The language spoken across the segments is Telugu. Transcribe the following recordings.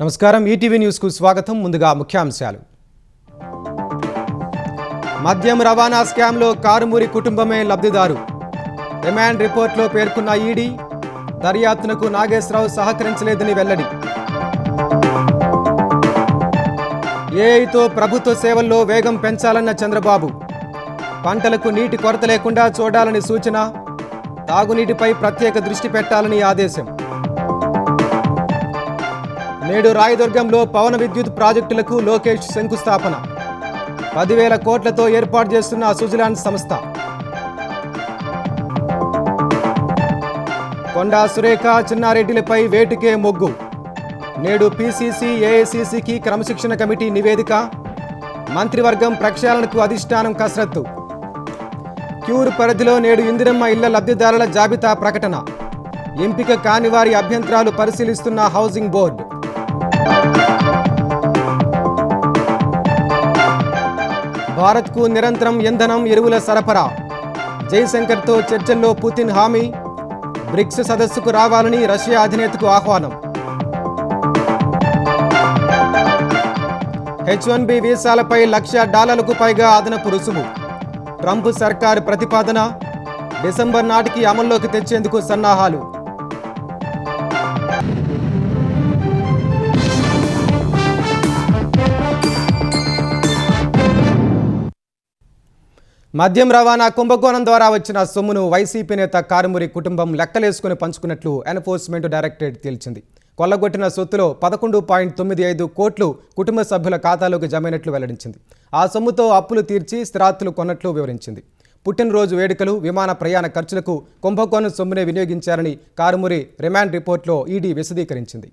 నమస్కారం ఈటీవీ న్యూస్ కు స్వాగతం. ముందుగా ముఖ్యాంశాలు. మద్యం రవాణా స్కామ్ లో కారుమూరి కుటుంబమే లబ్ధిదారు. రిమాండ్ రిపోర్ట్లో పేర్కొన్న ఈడీ దర్యాప్తునకు నాగేశ్వరరావు సహకరించలేదని వెల్లడి. ఏఐతో ప్రభుత్వ సేవల్లో వేగం పెంచాలన్న చంద్రబాబు. పంటలకు నీటి కొరత లేకుండా చూడాలని సూచన. తాగునీటిపై ప్రత్యేక దృష్టి పెట్టాలని ఆదేశం. నేడు రాయదుర్గంలో పవన విద్యుత్ ప్రాజెక్టులకు లోకేష్ శంకుస్థాపన. 10,000 కోట్లతో ఏర్పాటు చేస్తున్న సుజలాన్ సంస్థ. కొండా సురేఖ చిన్నారెడ్డిలపై వేటుకే మొగ్గు. నేడు పీసీసీ ఏఐసీసీకి క్రమశిక్షణ కమిటీ నివేదిక. మంత్రివర్గం ప్రక్షాళనకు అధిష్టానం కసరత్తు. క్యూర్ పరిధిలో నేడు ఇందిరమ్మ ఇళ్ల లబ్ధిదారుల జాబితా ప్రకటన. ఎంపిక కాని వారి అభ్యంతరాలు పరిశీలిస్తున్న హౌసింగ్ బోర్డు. భారత్కు నిరంతరం ఇంధనం ఎరువుల సరఫరా. జైశంకర్తో చర్చల్లో పుతిన్ హామీ. బ్రిక్స్ సదస్సుకు రావాలని రష్యా అధినేతకు ఆహ్వానం. H-1B వీసాలపై $1,00,000 పైగా అదనపు రుసుము. ట్రంప్ సర్కారు ప్రతిపాదన. డిసెంబర్ నాటికి అమల్లోకి తెచ్చేందుకు సన్నాహాలు. మద్యం రవాణా కుంభకోణం ద్వారా వచ్చిన సొమ్మును వైసీపీ నేత కారుమూరి కుటుంబం లెక్కలేసుకుని పంచుకున్నట్లు ఎన్ఫోర్స్మెంట్ డైరెక్టరేట్ తేల్చింది. కొల్లగొట్టిన సొత్తులో 11.95 కోట్లు కుటుంబ సభ్యుల ఖాతాలోకి జమైనట్లు వెల్లడించింది. ఆ సొమ్ముతో అప్పులు తీర్చి స్థిరాస్తులు కొన్నట్లు వివరించింది. పుట్టినరోజు వేడుకలు, విమాన ప్రయాణ ఖర్చులకు కుంభకోణం సొమ్మునే వినియోగించారని కారుమూరి రిమాండ్ రిపోర్ట్లో ఈడీ విశదీకరించింది.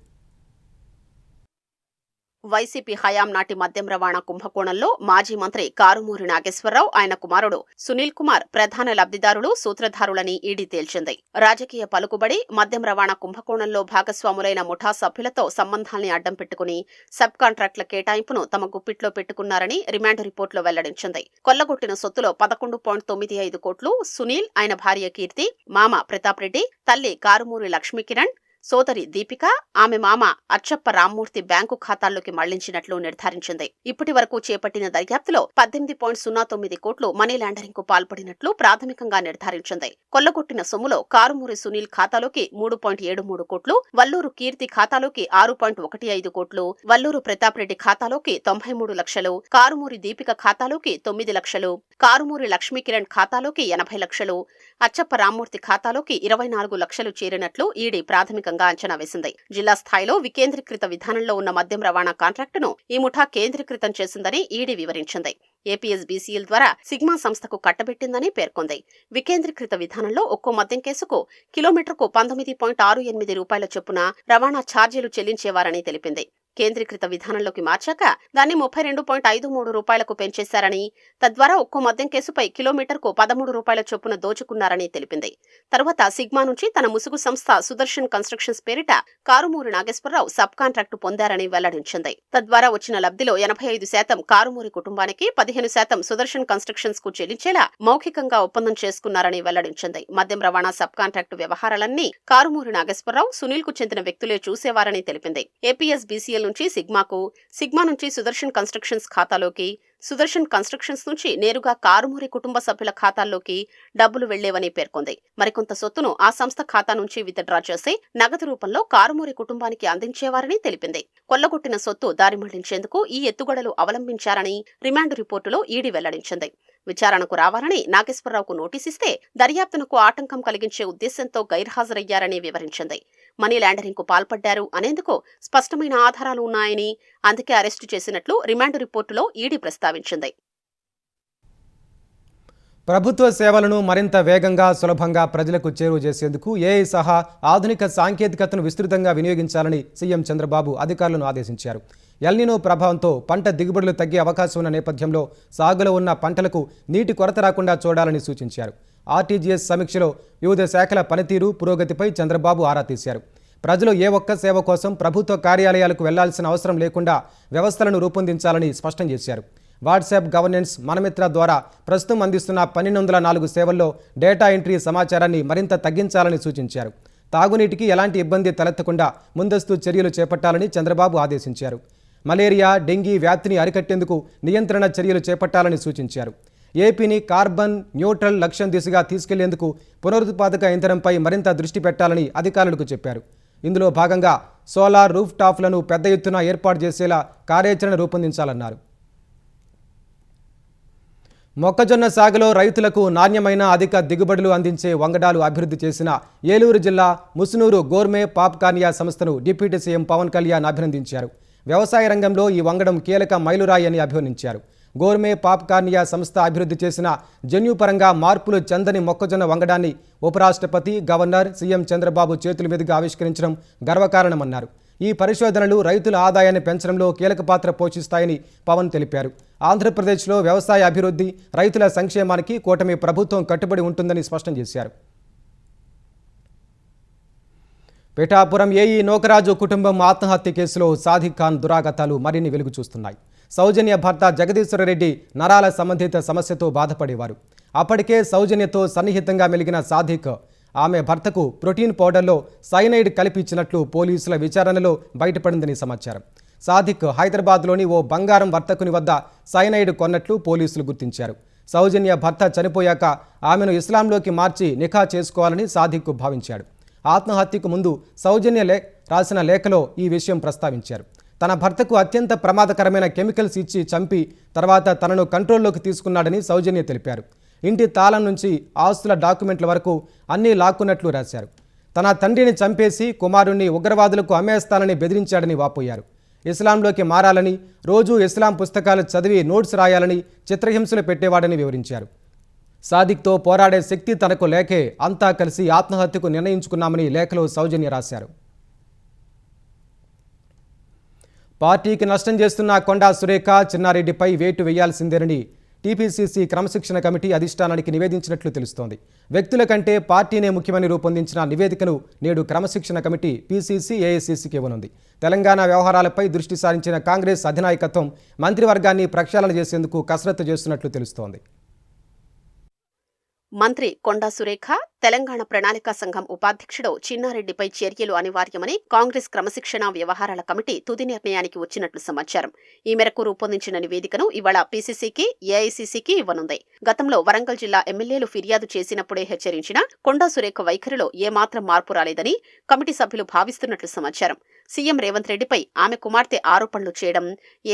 వైసీపీ హయాం నాటి మద్యం రవాణా కుంభకోణంలో మాజీ మంత్రి కారుమూరి నాగేశ్వరరావు, ఆయన కుమారుడు సునీల్ కుమార్ ప్రధాన లబ్ధిదారులు, సూత్రధారులని ఈడీ తేల్చింది. రాజకీయ పలుకుబడి, మద్యం రవాణా కుంభకోణంలో భాగస్వాములైన ముఠా సభ్యులతో సంబంధాల్ని అడ్డం పెట్టుకుని సబ్ కాంట్రాక్టుల కేటాయింపును తమ గుప్పిట్లో పెట్టుకున్నారని రిమాండ్ రిపోర్టులో వెల్లడించింది. కొల్లగొట్టిన సొత్తులో 11.95 కోట్లు సునీల్, ఆయన భార్య కీర్తి, మామ ప్రతాప్ రెడ్డి, తల్లి కారుమూరి లక్ష్మీకిరణ్, సోదరి దీపిక, ఆమె మామ అచ్చప్ప రామ్మూర్తి బ్యాంకు ఖాతాల్లోకి మళ్లించినట్లు నిర్ధారించింది. ఇప్పటి వరకు చేపట్టిన దర్యాప్తులో 18.09 కోట్లు మనీ లాండరింగ్ కు పాల్పడినట్లు ప్రాథమికంగా నిర్ధారించింది. కొల్లగొట్టిన సొమ్ములో కారుమూరి సునీల్ ఖాతాలోకి 3.73 కోట్లు, వల్లూరు కీర్తి ఖాతాలోకి 6.15 కోట్లు, వల్లూరు ప్రతాప్ రెడ్డి ఖాతాలోకి 93 లక్షలు, కారుమూరి దీపిక ఖాతాలోకి 9 లక్షలు, కారుమూరి లక్ష్మీకిరణ్ ఖాతాలోకి 80 లక్షలు, అచ్చప్ప రామ్మూర్తి ఖాతాలోకి 24 లక్షలు చేరినట్లు ఈడీ ప్రాథమికంగా అంచనా వేసింది. జిల్లా స్థాయిలో వికేంద్రీకృత విధానంలో ఉన్న మద్యం రవాణా కాంట్రాక్టును ఈ ముఠా కేంద్రీకృతం చేసిందని ఈడీ వివరించింది. ఏపీఎస్బీసీఎల్ ద్వారా సిగ్మా సంస్థకు కట్టబెట్టిందని పేర్కొంది. వికేంద్రీకృత విధానంలో ఒక్కో మద్యం కేసుకు కిలోమీటర్కు 19.68 రూపాయల చొప్పున రవాణా ఛార్జీలు చెల్లించేవారని తెలిపింది. కేంద్రీకృత విధానంలోకి మార్చాక దాన్ని 32.53 రూపాయలకు పెంచేశారని, తద్వారా ఒక్కో మద్యం కేసుపై కిలోమీటర్కు 13 రూపాయల చొప్పున దోచుకున్నారని తెలిపింది. తర్వాత సిగ్మా నుంచి తన ముసుగు సంస్థ సుదర్శన్ కన్స్ట్రక్షన్స్ పేరిట కారుమూరి నాగేశ్వరరావు సబ్ కాంట్రాక్టు పొందారని వెల్లడించింది. తద్వారా వచ్చిన లబ్ధిలో 85% కారుమూరి కుటుంబానికి, 15% సుదర్శన్ కన్స్ట్రక్షన్స్ కు చెల్లించేలా మౌఖికంగా ఒప్పందం చేసుకున్నారని వెల్లడించింది. మద్యం రవాణా సబ్ కాంట్రాక్టు వ్యవహారాలన్నీ కారుమూరి నాగేశ్వరరావు, సునీల్ కు చెందిన వ్యక్తులే చూసేవారని తెలిపింది. ఏపీఎస్బీసీఎల్ నుంచి సిగ్మాకు, సిగ్మా నుంచి సుదర్శన్ కన్స్ట్రక్షన్స్ ఖాతాలోకి, సుదర్శన్ కన్స్ట్రక్షన్స్ నుంచి నేరుగా కారుమూరి కుటుంబ సభ్యుల ఖాతాల్లోకి డబ్బులు వెళ్లేవని పేర్కొంది. మరికొంత సొత్తును ఆ సంస్థ ఖాతా నుంచి విత్డ్రా చేసి నగదు రూపంలో కారుమూరి కుటుంబానికి అందించేవారని తెలిపింది. కొల్లగొట్టిన సొత్తు దారి మళ్లించేందుకు ఈ ఎత్తుగడలు అవలంబించారని రిమాండ్ రిపోర్టులో ఈడీ వెల్లడించింది. విచారణకు రావాలని నాగేశ్వరరావుకు నోటీసిస్తే దర్యాప్తునకు ఆటంకం కలిగించే ఉద్దేశంతో గైర్హాజరయ్యారని వివరించింది. మనీ లాండరింగ్ కు పాల్పడ్డారు అనేందుకు స్పష్టమైన ఆధారాలు ఉన్నాయని, అందుకే అరెస్టు చేసినట్లు రిమాండ్ రిపోర్టులో ఈడీ ప్రస్తావించింది. ప్రభుత్వ సేవలను మరింత వేగంగా, సులభంగా ప్రజలకు చేరువ చేసేందుకు ఏఐ సహా ఆధునిక సాంకేతికతను విస్తృతంగా వినియోగించాలని సీఎం చంద్రబాబు అధికారులను ఆదేశించారు. ఎల్నినో ప్రభావంతో పంట దిగుబడులు తగ్గే అవకాశం ఉన్న నేపథ్యంలో సాగులో ఉన్న పంటలకు నీటి కొరత రాకుండా చూడాలని సూచించారు. ఆర్టీజీఎస్ సమీక్షలో వివిధ శాఖల పనితీరు, పురోగతిపై చంద్రబాబు ఆరా తీశారు. ప్రజలు ఏ ఒక్క సేవ కోసం ప్రభుత్వ కార్యాలయాలకు వెళ్లాల్సిన అవసరం లేకుండా వ్యవస్థలను రూపొందించాలని స్పష్టం చేశారు. వాట్సాప్ గవర్నెన్స్, మనమిత్ర ద్వారా ప్రస్తుతం అందిస్తున్న 1204 సేవల్లో డేటా ఎంట్రీ సమాచారాన్ని మరింత తగ్గించాలని సూచించారు. తాగునీటికి ఎలాంటి ఇబ్బంది తలెత్తకుండా ముందస్తు చర్యలు చేపట్టాలని చంద్రబాబు ఆదేశించారు. మలేరియా, డెంగీ వ్యాప్తిని అరికట్టేందుకు నియంత్రణ చర్యలు చేపట్టాలని సూచించారు. ఏపీని కార్బన్ న్యూట్రల్ లక్ష్యం దిశగా తీసుకెళ్లేందుకు పునరుత్పాదక ఇంధనంపై మరింత దృష్టి పెట్టాలని అధికారులకు చెప్పారు. ఇందులో భాగంగా సోలార్ రూఫ్ టాప్లను పెద్ద ఎత్తున ఏర్పాటు చేసేలా కార్యాచరణ రూపొందించాలన్నారు. మొక్కజొన్న సాగులో రైతులకు నాణ్యమైన అధిక దిగుబడులు అందించే వంగడాలు అభివృద్ధి చేసిన ఏలూరు జిల్లా ముసునూరు గోర్మే పాప్కార్నియా సంస్థను డిప్యూటీ సీఎం పవన్ కళ్యాణ్ అభినందించారు. వ్యవసాయ రంగంలో ఈ వంగడం కీలక మైలురాయి అని అభివర్ణించారు. గోర్మే పాప్కార్నియా సంస్థ అభివృద్ధి చేసిన జన్యుపరంగా మార్పులు చెందని మొక్కజొన్న వంగడాన్ని ఉపరాష్ట్రపతి, గవర్నర్, సీఎం చంద్రబాబు చేతుల మీదుగా ఆవిష్కరించడం గర్వకారణమన్నారు. ఈ పరిశోధనలు రైతుల ఆదాయాన్ని పెంచడంలో కీలక పాత్ర పోషిస్తాయని పవన్ తెలిపారు. ఆంధ్రప్రదేశ్లో వ్యవసాయ అభివృద్ధి, రైతుల సంక్షేమానికి కూటమి ప్రభుత్వం కట్టుబడి ఉంటుందని స్పష్టం చేశారు. పిఠాపురం ఏఈ నోకరాజు కుటుంబం ఆత్మహత్య కేసులో సాదిక్ ఖాన్ దురాగతాలు మరిన్ని వెలుగు చూస్తున్నాయి. సౌజన్య భర్త జగదీశ్వరరెడ్డి నరాల సంబంధిత సమస్యతో బాధపడేవారు. అప్పటికే సౌజన్యతో సన్నిహితంగా మెలిగిన సాదిక్ ఆమె భర్తకు ప్రోటీన్ పౌడర్లో సైనైడ్ కలిపి ఇచ్చినట్లు పోలీసుల విచారణలో బయటపడిందని సమాచారం. సాదిక్ హైదరాబాద్లోని ఓ బంగారం వర్తకుని వద్ద సైనైడ్ కొన్నట్లు పోలీసులు గుర్తించారు. సౌజన్య భర్త చనిపోయాక ఆమెను ఇస్లాంలోకి మార్చి నిఖా చేసుకోవాలని సాదిక్ భావించాడు. ఆత్మహత్యకు ముందు సౌజన్య రాసిన లేఖలో ఈ విషయం ప్రస్తావించారు. తన భర్తకు అత్యంత ప్రమాదకరమైన కెమికల్స్ ఇచ్చి చంపి తర్వాత తనను కంట్రోల్లోకి తీసుకున్నాడని సౌజన్య తెలిపారు. ఇంటి తాళం నుంచి ఆస్తుల డాక్యుమెంట్ల వరకు అన్నీ లాక్కున్నట్లు రాశారు. తన తండ్రిని చంపేసి కుమారుణ్ణి ఉగ్రవాదులకు అమ్మేస్తానని బెదిరించాడని వాపోయారు. ఇస్లాంలోకి మారాలని, రోజూ ఇస్లాం పుస్తకాలు చదివి నోట్స్ రాయాలని చిత్రహింసలు పెట్టేవాడని వివరించారు. సాదిక్తో పోరాడే శక్తి తనకు లేకే అంతా కలిసి ఆత్మహత్యకు నిర్ణయించుకున్నామని లేఖలో సౌజన్య రాశారు. పార్టీకి నష్టం చేస్తున్న కొండా సురేఖ, చిన్నారెడ్డిపై వేటు వేయాల్సిందేనని టీపీసీసీ క్రమశిక్షణ కమిటీ అధిష్టానానికి నివేదించినట్లు తెలుస్తోంది. వ్యక్తుల కంటే పార్టీనే ముఖ్యమని రూపొందించిన నివేదికను నేడు క్రమశిక్షణ కమిటీ పీసీసీ, ఏఐసీసీకి ఇవ్వనుంది. తెలంగాణ వ్యవహారాలపై దృష్టి సారించిన కాంగ్రెస్ అధినాయకత్వం మంత్రివర్గాన్ని ప్రక్షాళన చేసేందుకు కసరత్తు చేస్తున్నట్లు తెలుస్తోంది. మంత్రి కొండా సురేఖ, తెలంగాణ ప్రణాళికా సంఘం ఉపాధ్యక్షుడు చిన్నారెడ్డిపై చర్యలు అనివార్యమని కాంగ్రెస్ క్రమశిక్షణ వ్యవహారాల కమిటీ తుది నిర్ణయానికి వచ్చినట్లు సమాచారం. ఈ మేరకు రూపొందించిన నివేదికను ఇవాళ పీసీసీకి, ఏఐసీసీకి ఇవ్వనుంది. గతంలో వరంగల్ జిల్లా ఎమ్మెల్యేలు ఫిర్యాదు చేసినప్పుడే హెచ్చరించిన కొండా సురేఖ వైఖరిలో ఏమాత్రం మార్పు రాలేదని కమిటీ సభ్యులు భావిస్తున్నట్లు సమాచారం. సీఎం రేవంత్ రెడ్డిపై ఆమె కుమార్తె ఆరోపణలు చేయడం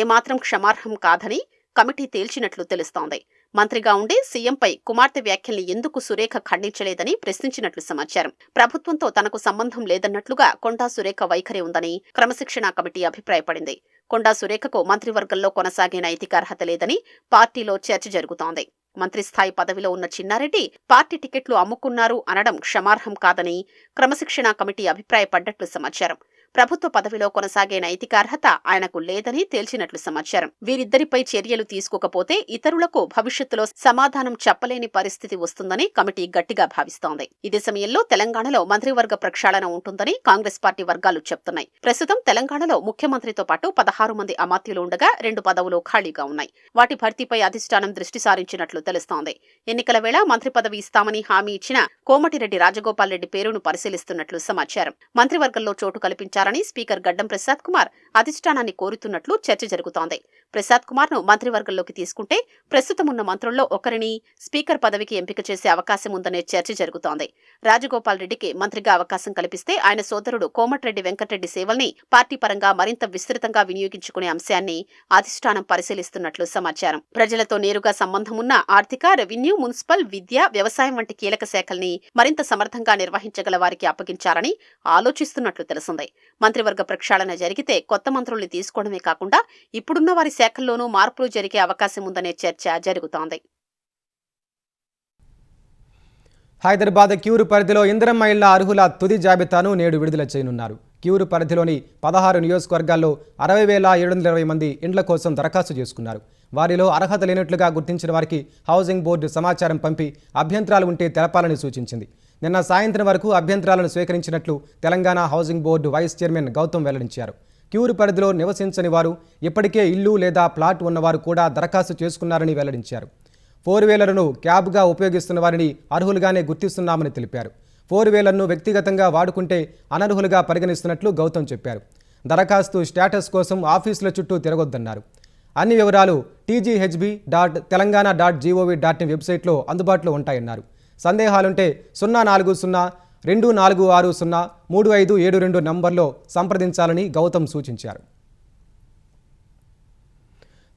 ఏమాత్రం క్షమార్హం కాదని కమిటీ తేల్చినట్లు తెలుస్తోంది. మంత్రిగా ఉండి సీఎంపై కుమార్తె వ్యాఖ్యల్ని ఎందుకు సురేఖ ఖండించలేదని ప్రశ్నించినట్లు సమాచారం. ప్రభుత్వంతో తనకు సంబంధం లేదన్నట్లుగా కొండా సురేఖ వైఖరి ఉందని క్రమశిక్షణ కమిటీ అభిప్రాయపడింది. కొండా సురేఖకు మంత్రివర్గంలో కొనసాగే నైతిక అర్హత లేదని పార్టీలో చర్చ జరుగుతోంది. మంత్రి స్థాయి పదవిలో ఉన్న చిన్నారెడ్డి పార్టీ టికెట్లు అమ్ముకున్నారు అనడం క్షమార్హం కాదని క్రమశిక్షణ కమిటీ అభిప్రాయపడ్డట్లు సమాచారం. ప్రభుత్వ పదవిలో కొనసాగే నైతిక అర్హత ఆయనకు లేదని తేల్చినట్లు సమాచారం. వీరిద్దరిపై చర్యలు తీసుకోకపోతే ఇతరులకు భవిష్యత్తులో సమాధానం చెప్పలేని పరిస్థితి వస్తుందని కమిటీ గట్టిగా భావిస్తోంది. ఇదే సమయంలో తెలంగాణలో మంత్రివర్గ ప్రక్షాళన ఉంటుందని కాంగ్రెస్ పార్టీ వర్గాలు చెప్తున్నాయి. ప్రస్తుతం తెలంగాణలో ముఖ్యమంత్రితో పాటు 16 మంది అమాత్యులు ఉండగా 2 పదవులు ఖాళీగా ఉన్నాయి. వాటి భర్తీపై అధిష్టానం దృష్టి సారించినట్లు తెలుస్తోంది. ఎన్నికల వేళ మంత్రి పదవి ఇస్తామని హామీ ఇచ్చిన కోమటిరెడ్డి రాజగోపాల్ రెడ్డి పేరును పరిశీలిస్తున్నట్లు సమాచారం. మంత్రివర్గంలో చోటు కల్పించారని స్పీకర్ గడ్డం ప్రసాద్ కుమార్ అధిష్టానాన్ని కోరుతున్నట్లు చర్చ జరుగుతోంది. ప్రసాద్ కుమార్ ను మంత్రివర్గంలోకి తీసుకుంటే ప్రస్తుతం ఉన్న మంత్రుల్లో ఒకరిని స్పీకర్ పదవికి ఎంపిక చేసే అవకాశం ఉందనే చర్చ జరుగుతోంది. రాజగోపాల్ రెడ్డికి మంత్రిగా అవకాశం కల్పిస్తే ఆయన సోదరుడు కోమటిరెడ్డి వెంకటరెడ్డి సేవల్ని పార్టీ పరంగా మరింత విస్తృతంగా వినియోగించుకునే అంశాన్ని అధిష్టానం పరిశీలిస్తున్నట్లు సమాచారం. ప్రజలతో నేరుగా సంబంధం ఉన్న ఆర్థిక, రెవెన్యూ, మున్సిపల్, విద్య, వ్యవసాయం వంటి కీలక శాఖల్ని మరింత సమర్థంగా నిర్వహించగల వారికి అప్పగించాలని ఆలోచిస్తున్నట్లు తెలిసింది. మంత్రివర్గ ప్రక్షాళన జరిగితే కొత్త మంత్రుల్ని తీసుకోవడమే కాకుండా ఇప్పుడున్న వారి శాఖల్లోనూ మార్పులు జరిగే అవకాశం ఉందనే చర్చ జరుగుతోంది. హైదరాబాద్ క్యూరు పరిధిలో ఇందిరమ్మ ఇళ్ల అర్హుల తుది జాబితాను నేడు విడుదల చేయనున్నారు. క్యూరు పరిధిలోని 16 నియోజకవర్గాల్లో 60,720 మంది ఇండ్ల కోసం దరఖాస్తు చేసుకున్నారు. వారిలో అర్హత లేనట్లుగా గుర్తించిన వారికి హౌసింగ్ బోర్డు సమాచారం పంపి అభ్యంతరాలు ఉంటే తెలపాలని సూచించింది. నిన్న సాయంత్రం వరకు అభ్యంతరాలను స్వీకరించినట్లు Telangana housing board vice chairman Gautam వెల్లడించారు. క్యూరు పరిధిలో నివసించని వారు, ఇప్పటికే ఇల్లు లేదా ప్లాట్ ఉన్నవారు కూడా దరఖాస్తు చేసుకున్నారని వెల్లడించారు. 4 వీలర్ను క్యాబ్గా ఉపయోగిస్తున్న వారిని అర్హులుగానే గుర్తిస్తున్నామని తెలిపారు. 4 వీలర్ను వ్యక్తిగతంగా వాడుకుంటే అనర్హులుగా పరిగణిస్తున్నట్లు గౌతమ్ చెప్పారు. దరఖాస్తు స్టేటస్ కోసం ఆఫీసుల చుట్టూ తిరగొద్దన్నారు. అన్ని వివరాలు tgHB.telangana.gov.in వెబ్సైట్లో అందుబాటులో ఉంటాయన్నారు. సందేహాలుంటే 04024603572 నంబర్లో సంప్రదించాలని గౌతమ్ సూచించారు.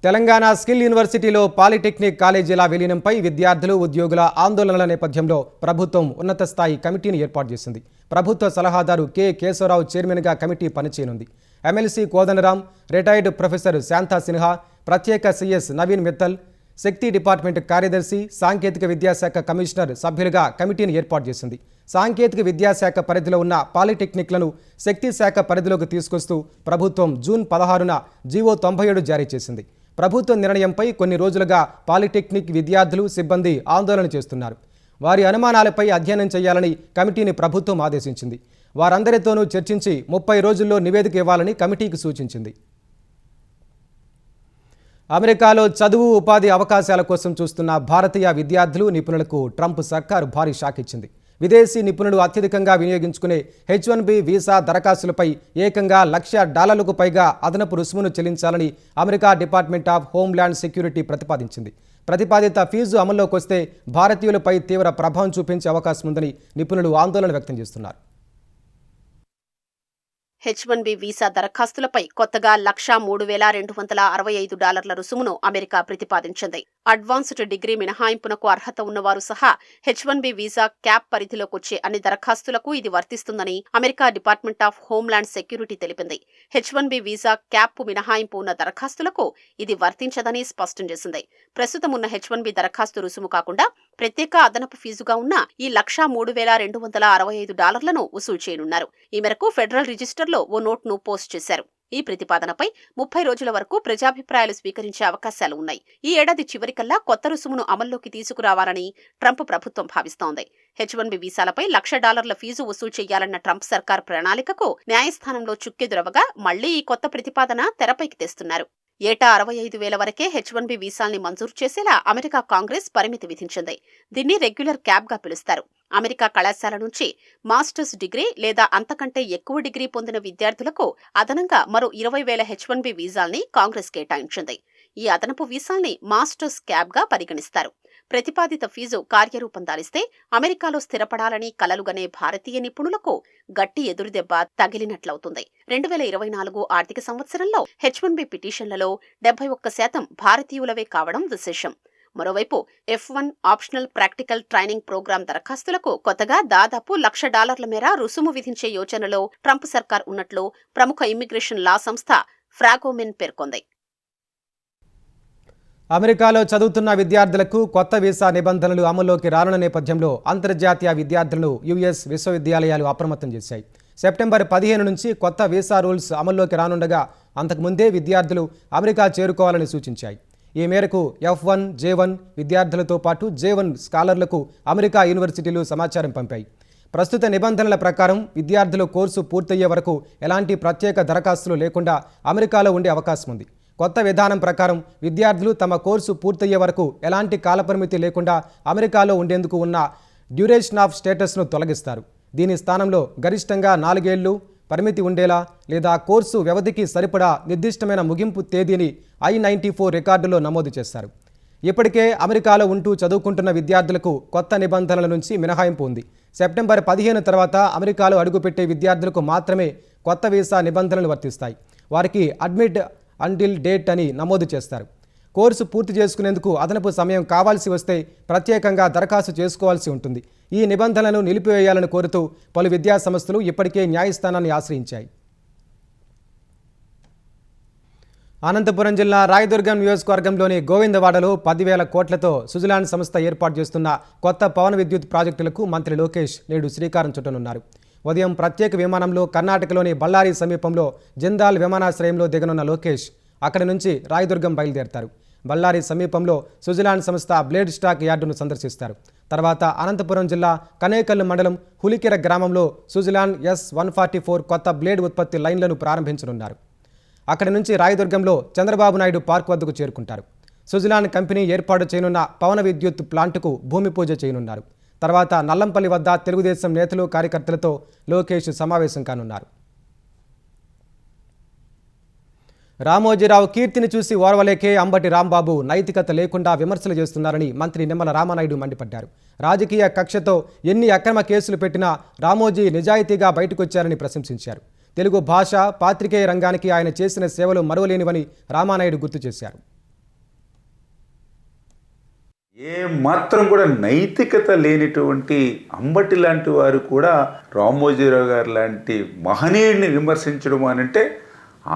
తెలంగాణ స్కిల్ యూనివర్సిటీలో పాలిటెక్నిక్ కాలేజీల విలీనంపై విద్యార్థులు, ఉద్యోగుల ఆందోళనల నేపథ్యంలో ప్రభుత్వం ఉన్నత స్థాయి కమిటీని ఏర్పాటు చేసింది. ప్రభుత్వ సలహాదారు కె కేశవరావు చైర్మన్గా కమిటీ పనిచేయనుంది. MLC Kodandaram, retired professor Shanta Sinha, ప్రత్యేక సిఎస్ నవీన్ మిత్తల్, శక్తి డిపార్ట్మెంట్ కార్యదర్శి, సాంకేతిక విద్యాశాఖ కమిషనర్ సభ్యులుగా కమిటీని ఏర్పాటు చేసింది. సాంకేతిక విద్యాశాఖ పరిధిలో ఉన్న పాలిటెక్నిక్లను శక్తి శాఖ పరిధిలోకి తీసుకొస్తూ ప్రభుత్వం జూన్ 16న జీవో 97 జారీ చేసింది. ప్రభుత్వ నిర్ణయంపై కొన్ని రోజులుగా పాలిటెక్నిక్ విద్యార్థులు, సిబ్బంది ఆందోళన చేస్తున్నారు. వారి అనుమానాలపై అధ్యయనం చేయాలని కమిటీని ప్రభుత్వం ఆదేశించింది. వారందరితోనూ చర్చించి 30 రోజుల్లో నివేదిక ఇవ్వాలని కమిటీకి సూచించింది. అమెరికాలో చదువు, ఉపాధి అవకాశాల కోసం చూస్తున్న భారతీయ విద్యార్థులు, నిపుణులకు ట్రంప్ సర్కారు భారీ షాక్ ఇచ్చింది. విదేశీ నిపుణులు అత్యధికంగా వినియోగించుకునే H1B వీసా దరఖాస్తులపై ఏకంగా $1,00,000 పైగా అదనపు రుసుమును చెల్లించాలని America department of homeland security ప్రతిపాదించింది. ప్రతిపాదిత ఫీజు అమల్లోకి వస్తే భారతీయులపై తీవ్ర ప్రభావం చూపించే అవకాశం ఉందని నిపుణులు ఆందోళన వ్యక్తం చేస్తున్నారు. H1B వీసా దరఖాస్తులపై కొత్తగా $1,03,265 రుసుమును అమెరికా ప్రతిపాదించింది. అడ్వాన్స్డ్ డిగ్రీ మినహాయింపునకు అర్హత ఉన్నవారు సహా H1B వీసా క్యాప్ పరిధిలోకొచ్చే అన్ని దరఖాస్తులకు ఇది వర్తిస్తుందని America department of homeland security తెలిపింది. H1B వీసా క్యాప్ మినహాయింపు ఉన్న దరఖాస్తులకు ఇది వర్తించదని స్పష్టం చేసింది. ప్రస్తుతం ఉన్న H1B దరఖాస్తు రుసుము కాకుండా ప్రత్యేక అదనపు ఫీజుగా ఉన్న ఈ $103,265 వసూలు చేయనున్నారు. ఈ మేరకు ఫెడరల్ రిజిస్టర్లో ఓ నోట్ను పోస్ట్ చేశారు. ఈ ప్రతిపాదనపై 30 రోజుల వరకు ప్రజాభిప్రాయాలు స్వీకరించే అవకాశాలు ఉన్నాయి. ఈ ఏడాది చివరికల్లా కొత్త రుసుమును అమల్లోకి తీసుకురావాలని ట్రంప్ ప్రభుత్వం భావిస్తోంది. H1B వీసాలపై $1,00,000 ఫీజు వసూలు చేయాలన్న ట్రంప్ సర్కార్ ప్రణాళికకు న్యాయస్థానంలో చుక్కెదురవగా మళ్లీ ఈ కొత్త ప్రతిపాదన తెరపైకి తెస్తున్నారు. ఏటా 65,000 వరకే H1B వీసాల్ని మంజూరు చేసేలా అమెరికా కాంగ్రెస్ పరిమితి విధించింది. దీన్ని రెగ్యులర్ క్యాబ్గా పిలుస్తారు. అమెరికా కళాశాల నుంచి మాస్టర్స్ డిగ్రీ లేదా అంతకంటే ఎక్కువ డిగ్రీ పొందిన విద్యార్థులకు అదనంగా మరో 20,000 H1B వీసాల్ని కాంగ్రెస్ కేటాయించింది. ఈ అదనపు వీసాల్ని మాస్టర్స్ క్యాబ్గా పరిగణిస్తారు. ప్రతిపాదిత ఫీజు కార్యరూపం దాలిస్తే అమెరికాలో స్థిరపడాలని కలలుగనే భారతీయ నిపుణులకు గట్టి ఎదురుదెబ్బ తగిలినట్లవుతుంది. 2024 ఆర్థిక సంవత్సరంలో H1B పిటిషన్లలో 71% భారతీయులవే కావడం విశేషం. మరోవైపు F1 optional practical training program దరఖాస్తులకు కొత్తగా దాదాపు $1,00,000 మేర రుసుము విధించే యోచనలో ట్రంప్ సర్కార్ ఉన్నట్లు ప్రముఖ ఇమ్మిగ్రేషన్ లా సంస్థ ఫ్రాగోమెన్ పేర్కొంది. అమెరికాలో చదువుతున్న విద్యార్థులకు కొత్త వీసా నిబంధనలు అమల్లోకి రానున్న నేపథ్యంలో అంతర్జాతీయ విద్యార్థులను US విశ్వవిద్యాలయాలు అప్రమత్తం చేశాయి. సెప్టెంబర్ 15 నుంచి కొత్త వీసా రూల్స్ అమల్లోకి రానుండగా అంతకుముందే విద్యార్థులు అమెరికా చేరుకోవాలని సూచించాయి. ఈ మేరకు F1, J1 విద్యార్థులతో పాటు J1 స్కాలర్లకు అమెరికా యూనివర్సిటీలు సమాచారం పంపాయి. ప్రస్తుత నిబంధనల ప్రకారం విద్యార్థులు కోర్సు పూర్తయ్యే వరకు ఎలాంటి ప్రత్యేక దరఖాస్తులు లేకుండా అమెరికాలో ఉండే అవకాశం ఉంది. కొత్త విధానం ప్రకారం విద్యార్థులు తమ కోర్సు పూర్తయ్యే వరకు ఎలాంటి కాలపరిమితి లేకుండా అమెరికాలో ఉండేందుకు ఉన్న డ్యూరేషన్ ఆఫ్ స్టేటస్ను తొలగిస్తారు. దీని స్థానంలో గరిష్టంగా 4 ఏళ్లు పరిమితి ఉండేలా లేదా కోర్సు వ్యవధికి సరిపడా నిర్దిష్టమైన ముగింపు తేదీని I-94 రికార్డులో నమోదు చేస్తారు. ఇప్పటికే అమెరికాలో ఉంటూ చదువుకుంటున్న విద్యార్థులకు కొత్త నిబంధనల నుంచి మినహాయింపు ఉంది. సెప్టెంబర్ 15 తర్వాత అమెరికాలో అడుగుపెట్టే విద్యార్థులకు మాత్రమే కొత్త వీసా నిబంధనలు వర్తిస్తాయి. వారికి అడ్మిట్ అంటిల్ డేట్ అని నమోదు చేస్తారు. కోర్సు పూర్తి చేసుకునేందుకు అదనపు సమయం కావాల్సి వస్తే ప్రత్యేకంగా దరఖాస్తు చేసుకోవాల్సి ఉంటుంది. ఈ నిబంధనలను నిలిపివేయాలని కోరుతూ పలు విద్యా సంస్థలు ఇప్పటికే న్యాయస్థానాన్ని ఆశ్రయించాయి. అనంతపురం జిల్లా రాయదుర్గం నియోజకవర్గంలోని గోవిందవాడలో 10,000 కోట్లతో సుజలాన్ సంస్థ ఏర్పాటు చేస్తున్న కొత్త పవన విద్యుత్ ప్రాజెక్టులకు మంత్రి లోకేష్ నేడు శ్రీకారం చుట్టనున్నారు. ఉదయం ప్రత్యేక విమానంలో కర్ణాటకలోని బళ్ళారి సమీపంలో జిందాల్ విమానాశ్రయంలో దిగనున్న లోకేష్ అక్కడి నుంచి రాయదుర్గం బయలుదేరతారు. బళ్ళారి సమీపంలో సుజలాన్ సంస్థ బ్లేడ్ స్టాక్ యార్డును సందర్శిస్తారు. తర్వాత అనంతపురం జిల్లా కనేకల్లు మండలం హులికెర గ్రామంలో సుజలాన్ S144 కొత్త బ్లేడ్ ఉత్పత్తి లైన్లను ప్రారంభించనున్నారు. అక్కడి నుంచి రాయదుర్గంలో చంద్రబాబు నాయుడు పార్క్ వద్దకు చేరుకుంటారు. సుజలాన్ కంపెనీ ఏర్పాటు చేయనున్న పవన విద్యుత్ ప్లాంటుకు భూమి పూజ చేయనున్నారు. తర్వాత నల్లంపల్లి వద్ద తెలుగుదేశం నేతలు కార్యకర్తలతో లోకేష్ సమావేశం కానున్నారు. రామోజీరావు కీర్తిని చూసి ఓర్వలేకే అంబటి రాంబాబు నైతికత లేకుండా విమర్శలు చేస్తున్నారని మంత్రి నిమ్మల రామానాయుడు మండిపడ్డారు. రాజకీయ కక్షతో ఎన్ని అక్రమ కేసులు పెట్టినా రామోజీ నిజాయితీగా బయటకొచ్చారని ప్రశంసించారు. తెలుగు భాష, పాత్రికేయ రంగానికి ఆయన చేసిన సేవలు మరువలేనివని రామానాయుడు గుర్తు చేశారు. ఏ మాత్రం కూడా నైతికత లేనిటువంటి అంబటి లాంటి వారు కూడా రామోజీరావు గారు లాంటి మహనీయుడిని విమర్శించడం అనంటే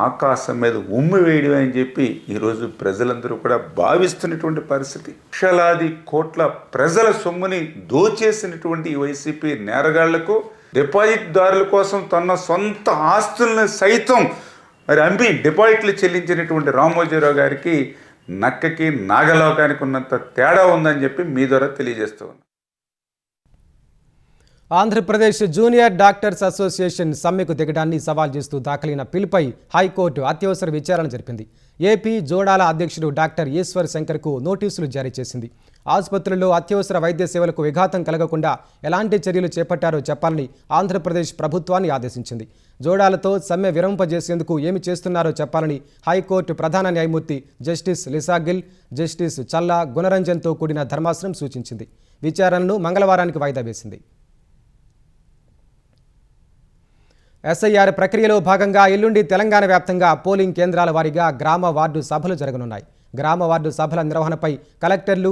ఆకాశం మీద ఉమ్మి వేయడం అని చెప్పి ఈరోజు ప్రజలందరూ కూడా భావిస్తున్నటువంటి పరిస్థితి. లక్షలాది కోట్ల ప్రజల సొమ్ముని దోచేసినటువంటి ఈ వైసీపీ నేరగాళ్లకు, డిపాజిట్దారుల కోసం తన సొంత ఆస్తులను సైతం మరి అమ్మి డిపాజిట్లు చెల్లించినటువంటి రామోజీరావు గారికి నక్కకి నాగలోకానికి ఉన్నంత తేడా ఉందని చెప్పి మీ ద్వారా తెలియజేస్తూ ఉన్నాను. ఆంధ్రప్రదేశ్ జూనియర్ డాక్టర్స్ అసోసియేషన్ సమ్మెకు దిగడాన్ని సవాల్ చేస్తూ దాఖలైన పిల్పై హైకోర్టు అత్యవసర విచారణ జరిపింది. ఏపీ జోడాల అధ్యక్షుడు డాక్టర్ ఈశ్వర్ శంకర్కు నోటీసులు జారీ చేసింది. ఆసుపత్రుల్లో అత్యవసర వైద్య సేవలకు విఘాతం కలగకుండా ఎలాంటి చర్యలు చేపట్టారో చెప్పాలని ఆంధ్రప్రదేశ్ ప్రభుత్వాన్ని ఆదేశించింది. జోడాలతో సమ్మె విరమింపజేసేందుకు ఏమి చేస్తున్నారో చెప్పాలని హైకోర్టు ప్రధాన న్యాయమూర్తి జస్టిస్ లిసాగిల్, జస్టిస్ చల్లా గుణరంజన్తో కూడిన ధర్మాసనం సూచించింది. విచారణను మంగళవారానికి వాయిదా వేసింది. ఎస్ఐఆర్ ప్రక్రియలో భాగంగా ఎల్లుండి తెలంగాణ వ్యాప్తంగా పోలింగ్ కేంద్రాల వారీగా గ్రామ వార్డు సభలు జరగనున్నాయి. గ్రామ వార్డు సభల నిర్వహణపై కలెక్టర్లు,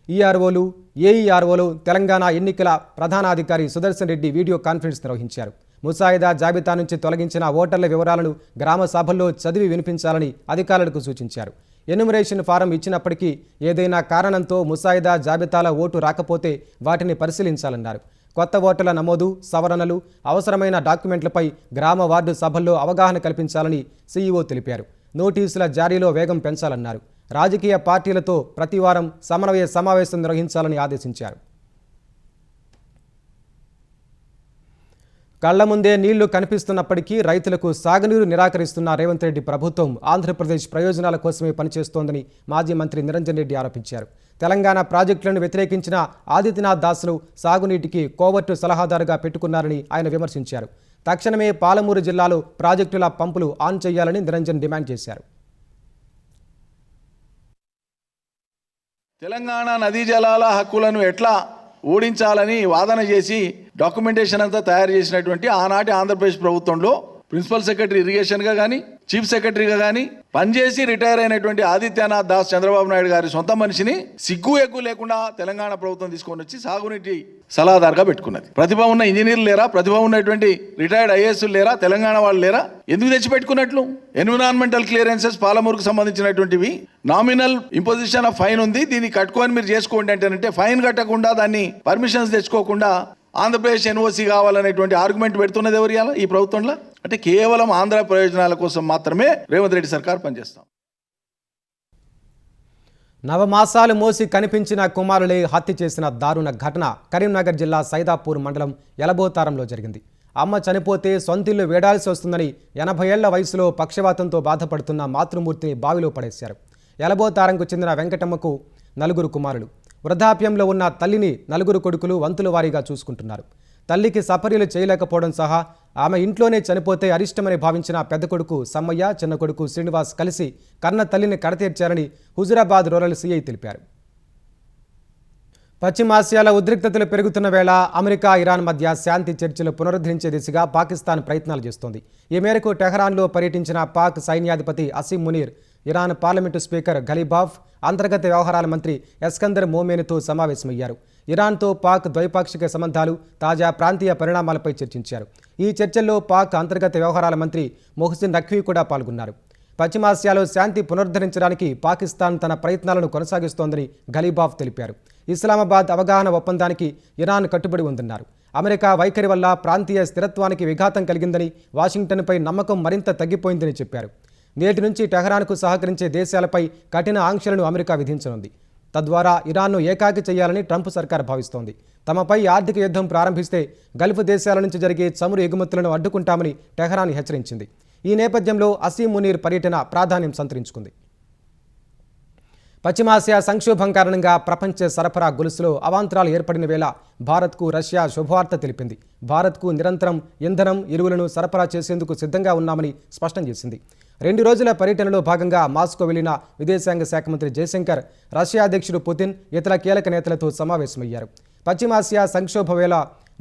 ఈఆర్ఓలు, ఏఈఆర్ఓలు తెలంగాణ ఎన్నికల ప్రధానాధికారి సుదర్శన్ రెడ్డి వీడియో కాన్ఫరెన్స్ నిర్వహించారు. ముసాయిదా జాబితా నుంచి తొలగించిన ఓటర్ల వివరాలను గ్రామ సభల్లో చదివి వినిపించాలని అధికారులకు సూచించారు. ఎన్యుమరేషన్ ఫారం ఇచ్చినప్పటికీ ఏదైనా కారణంతో ముసాయిదా జాబితాలో ఓటు రాకపోతే వాటిని పరిశీలించాలన్నారు. కొత్త ఓటర్ల నమోదు, సవరణలు, అవసరమైన డాక్యుమెంట్లపై గ్రామ వార్డు సభల్లో అవగాహన కల్పించాలని సీఈఓ తెలిపారు. నోటీసుల జారీలో వేగం పెంచాలన్నారు. రాజకీయ పార్టీలతో ప్రతివారం సమన్వయ సమావేశం నిర్వహించాలని ఆదేశించారు. కళ్ల ముందే నీళ్లు కనిపిస్తున్నప్పటికీ రైతులకు సాగునీరు నిరాకరిస్తున్న రేవంత్ రెడ్డి ప్రభుత్వం ఆంధ్రప్రదేశ్ ప్రయోజనాల కోసమే పనిచేస్తోందని మాజీ మంత్రి నిరంజన్ రెడ్డి ఆరోపించారు. తెలంగాణ ప్రాజెక్టులను వ్యతిరేకించిన ఆదిత్యనాథ్ దాస్ను సాగునీటికి కోవర్టు సలహాదారుగా పెట్టుకున్నారని ఆయన విమర్శించారు. తక్షణమే పాలమూరు జిల్లాలో ప్రాజెక్టుల పంపులు ఆన్ చేయాలని నిరంజన్ డిమాండ్ చేశారు. తెలంగాణ నదీ జలాల హక్కులను ఎట్లా ఓడించాలని వాదన చేసి డాక్యుమెంటేషన్ అంతా తయారు చేసినటువంటి ఆనాటి ఆంధ్రప్రదేశ్ ప్రభుత్వంలో ప్రిన్సిపల్ సెక్రటరీ ఇరిగేషన్గా కానీ, చీఫ్ సెక్రటరీగా కానీ పనిచేసి రిటైర్ అయినటువంటి ఆదిత్యనాథ్ దాస్ చంద్రబాబు నాయుడు గారి సొంత మనిషిని సిగ్గు ఎగ్గు లేకుండా తెలంగాణ ప్రభుత్వం తీసుకొని వచ్చి సాగునీటి సలహాదారుగా పెట్టుకున్నది. ప్రతిభ ఉన్న ఇంజనీర్లు లేరా? ప్రతిభ ఉన్నటువంటి రిటైర్డ్ ఐఏఎస్లు లేరా? తెలంగాణ వాళ్ళు లేరా? ఎందుకు తెచ్చిపెట్టుకున్నట్లు? ఎన్విరాన్మెంటల్ క్లియరెన్సెస్ పాలమూరుకు సంబంధించినటువంటివి నామినల్ ఇంపోజిషన్ ఆఫ్ ఫైన్ ఉంది, దీన్ని కట్టుకొని మీరు చేసుకోండి అంటే ఫైన్ కట్టకుండా దాన్ని పర్మిషన్స్ తెచ్చుకోకుండా ఆంధ్రప్రదేశ్ ఎన్ఓసి కావాలనేటువంటి ఆర్గ్యుమెంట్ పెడుతున్నది ఎవరు ఇవాళ ఈ ప్రభుత్వంలో? అంటే కేవలం ఆంధ్ర ప్రయోజనాల కోసం మాత్రమే రేవంత్ రెడ్డి సర్కార్ పనిచేస్తాం. నవమాసాలు మోసి కనిపించిన కుమారులే హత్య చేసిన దారుణ ఘటన కరీంనగర్ జిల్లా సైదాపూర్ మండలం ఎలబోతారంలో జరిగింది. అమ్మ చనిపోతే సొంతిల్లు వేడాల్సి వస్తుందని 80 ఏళ్ల వయసులో పక్షవాతంతో బాధపడుతున్న మాతృమూర్తిని బావిలో పడేశారు. ఎలబోతారంకు చెందిన వెంకటమ్మకు 4 కుమారులు. వృద్ధాప్యంలో ఉన్న తల్లిని 4 కొడుకులు వంతుల వారీగా చూసుకుంటున్నారు. తల్లికి సపర్యలు చేయలేకపోవడం సహా ఆమె ఇంట్లోనే చనిపోతే అరిష్టమని భావించిన పెద్ద కొడుకు సమ్మయ్య, చిన్న కొడుకు శ్రీనివాస్ కలిసి కన్న తల్లిని కడతీర్చారని హుజురాబాద్ రూరల్ సీఐ తెలిపారు. పశ్చిమాసియాలో ఉద్రిక్తతలు పెరుగుతున్న వేళ అమెరికా, ఇరాన్ మధ్య శాంతి చర్చలు పునరుద్ధరించే దిశగా పాకిస్తాన్ ప్రయత్నాలు చేస్తోంది. ఈ మేరకు టెహరాన్లో పర్యటించిన పాక్ సైన్యాధిపతి Asim Munir Iran parliament speaker Ghalibaf, అంతర్గత వ్యవహారాల మంత్రి ఎస్కందర్ మోమేన్తో సమావేశమయ్యారు. ఇరాన్తో పాక్ ద్వైపాక్షిక సంబంధాలు, తాజా ప్రాంతీయ పరిణామాలపై చర్చించారు. ఈ చర్చల్లో పాక్ అంతర్గత వ్యవహారాల మంత్రి మొహసిన్ నఖ్వీ కూడా పాల్గొన్నారు. పశ్చిమాసియాలో శాంతి పునరుద్ధరించడానికి పాకిస్తాన్ తన ప్రయత్నాలను కొనసాగిస్తోందని ఘలీబాఫ్ తెలిపారు. ఇస్లామాబాద్ అవగాహన ఒప్పందానికి ఇరాన్ కట్టుబడి ఉందన్నారు. అమెరికా వైఖరి వల్ల ప్రాంతీయ స్థిరత్వానికి విఘాతం కలిగిందని, వాషింగ్టన్పై నమ్మకం మరింత తగ్గిపోయిందని చెప్పారు. నేటి నుంచి టెహరాన్కు సహకరించే దేశాలపై కఠిన ఆంక్షలను అమెరికా విధించనుంది. తద్వారా ఇరాన్ను ఏకాకి చేయాలని ట్రంప్ సర్కార్ భావిస్తోంది. తమపై ఆర్థిక యుద్ధం ప్రారంభిస్తే గల్ఫ్ దేశాల నుంచి జరిగే చమురు ఎగుమతులను అడ్డుకుంటామని టెహరాన్ హెచ్చరించింది. ఈ నేపథ్యంలో అసీం మునీర్ పర్యటన ప్రాధాన్యం సంతరించుకుంది. పశ్చిమాసియా సంక్షోభం కారణంగా ప్రపంచ సరఫరా గొలుసులో అవాంతరాలు ఏర్పడిన వేళ భారత్కు రష్యా శుభవార్త తెలిపింది. భారత్కు నిరంతరం ఇంధనం, ఎరువులను సరఫరా చేసేందుకు సిద్ధంగా ఉన్నామని స్పష్టం చేసింది. 2 రోజుల పర్యటనలో భాగంగా మాస్కో వెళ్లిన విదేశాంగ శాఖ మంత్రి జయశంకర్ రష్యా అధ్యక్షుడు పుతిన్, ఇతర కీలక నేతలతో సమావేశమయ్యారు. పశ్చిమాసియా సంక్షోభ వేళ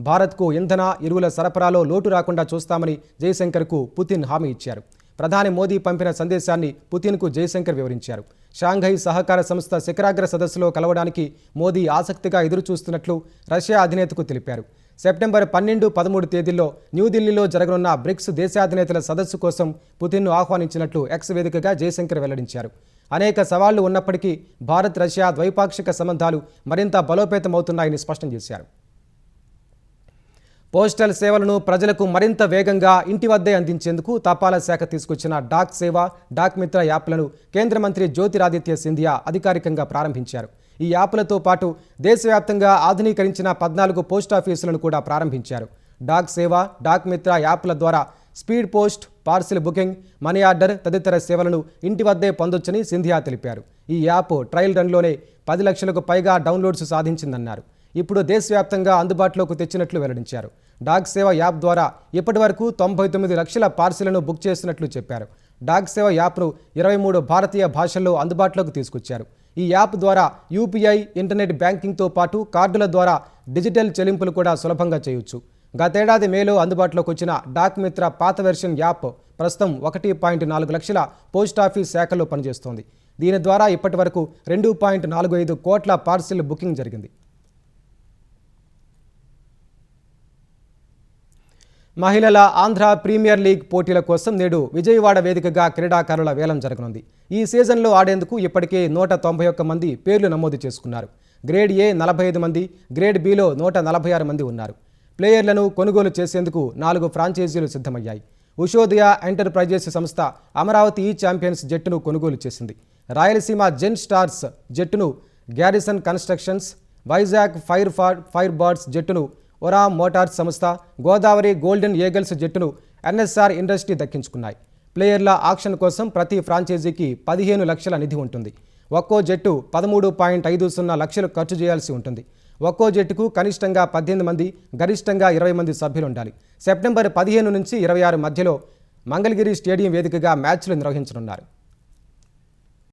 భారత్కు ఇంధన, ఎరువుల సరఫరాలో లోటు రాకుండా చూస్తామని జయశంకర్కు పుతిన్ హామీ ఇచ్చారు. ప్రధాని మోదీ పంపిన సందేశాన్ని పుతిన్కు జయశంకర్ వివరించారు. షాంఘై సహకార సంస్థ శిఖరాగ్ర సదస్సులో కలవడానికి మోదీ ఆసక్తిగా ఎదురుచూస్తున్నట్లు రష్యా అధినేతకు తెలిపారు. సెప్టెంబర్ 12, 13 తేదీల్లో న్యూఢిల్లీలో జరగనున్న బ్రిక్స్ దేశాధినేతల సదస్సు కోసం పుతిన్ను ఆహ్వానించినట్లు ఎక్స్ వేదికగా జయశంకర్ వెల్లడించారు. అనేక సవాళ్లు ఉన్నప్పటికీ భారత్, రష్యా ద్వైపాక్షిక సంబంధాలు మరింత బలోపేతమవుతున్నాయని స్పష్టం చేశారు. పోస్టల్ సేవలను ప్రజలకు మరింత వేగంగా ఇంటి వద్దే అందించేందుకు తపాలా శాఖ తీసుకొచ్చిన డాక్ సేవ, డాక్ మిత్ర యాప్లను కేంద్ర మంత్రి జ్యోతిరాదిత్య సింధియా అధికారికంగా ప్రారంభించారు. ఈ యాప్లతో పాటు దేశవ్యాప్తంగా ఆధునీకరించిన 14 పోస్టాఫీసులను కూడా ప్రారంభించారు. డాక్ సేవ, డాక్ మిత్ర యాప్ల ద్వారా speed post, parcel booking, money order తదితర సేవలను ఇంటి వద్దే పొందొచ్చని సింధియా తెలిపారు. ఈ యాప్ ట్రయల్ రన్లోనే 10 లక్షలకు పైగా డౌన్లోడ్స్ సాధించిందన్నారు. ఇప్పుడు దేశవ్యాప్తంగా అందుబాటులోకి తెచ్చినట్లు వెల్లడించారు. డాక్ సేవ యాప్ ద్వారా ఇప్పటివరకు 99 లక్షల పార్సిళ్లను బుక్ చేసినట్లు చెప్పారు. డాక్ సేవ యాప్ను 23 భారతీయ భాషల్లో అందుబాటులోకి తీసుకొచ్చారు. ఈ యాప్ ద్వారా యూపీఐ, ఇంటర్నెట్ బ్యాంకింగ్తో పాటు కార్డుల ద్వారా డిజిటల్ చెల్లింపులు కూడా సులభంగా చేయొచ్చు. గతేడాది మేలో అందుబాటులోకి వచ్చిన డాక్ మిత్ర పాత వెర్షన్ యాప్ ప్రస్తుతం 1.4 లక్షల పోస్టాఫీస్ శాఖల్లో పనిచేస్తోంది. దీని ద్వారా ఇప్పటి వరకు 2.45 కోట్ల పార్సిల్ బుకింగ్ జరిగింది. మహిళల ఆంధ్ర ప్రీమియర్ లీగ్ పోటీల కోసం నేడు విజయవాడ వేదికగా క్రీడాకారుల వేలం జరగనుంది. ఈ సీజన్లో ఆడేందుకు ఇప్పటికే 191 మంది పేర్లు నమోదు చేసుకున్నారు. గ్రేడ్ ఏ 45 మంది, గ్రేడ్ బిలో 146 మంది ఉన్నారు. ప్లేయర్లను కొనుగోలు చేసేందుకు 4 ఫ్రాంచైజీలు సిద్ధమయ్యాయి. ఉషోదయ ఎంటర్ప్రైజెస్ సంస్థ అమరావతి ఛాంపియన్స్ జట్టును కొనుగోలు చేసింది. రాయలసీమ జెన్ స్టార్స్ జట్టును garrison constructions, Vizag fire birds జట్టును ఒరా మోటార్స్ సంస్థ, గోదావరి గోల్డెన్ ఈగల్స్ జట్టును ఎన్ఎస్ఆర్ ఇండస్ట్రీ దక్కించుకున్నాయి. ప్లేయర్ల ఆక్షన్ కోసం ప్రతి ఫ్రాంచైజీకి 15 లక్షల నిధి ఉంటుంది. ఒక్కో జట్టు 13.50 లక్షలు ఖర్చు చేయాల్సి ఉంటుంది. ఒక్కో జట్టుకు కనిష్టంగా 18 మంది, గరిష్టంగా 20 మంది సభ్యులు ఉండాలి. సెప్టెంబర్ 15 నుంచి 26 మధ్యలో మంగళగిరి స్టేడియం వేదికగా మ్యాచ్లు నిర్వహించనున్నారు.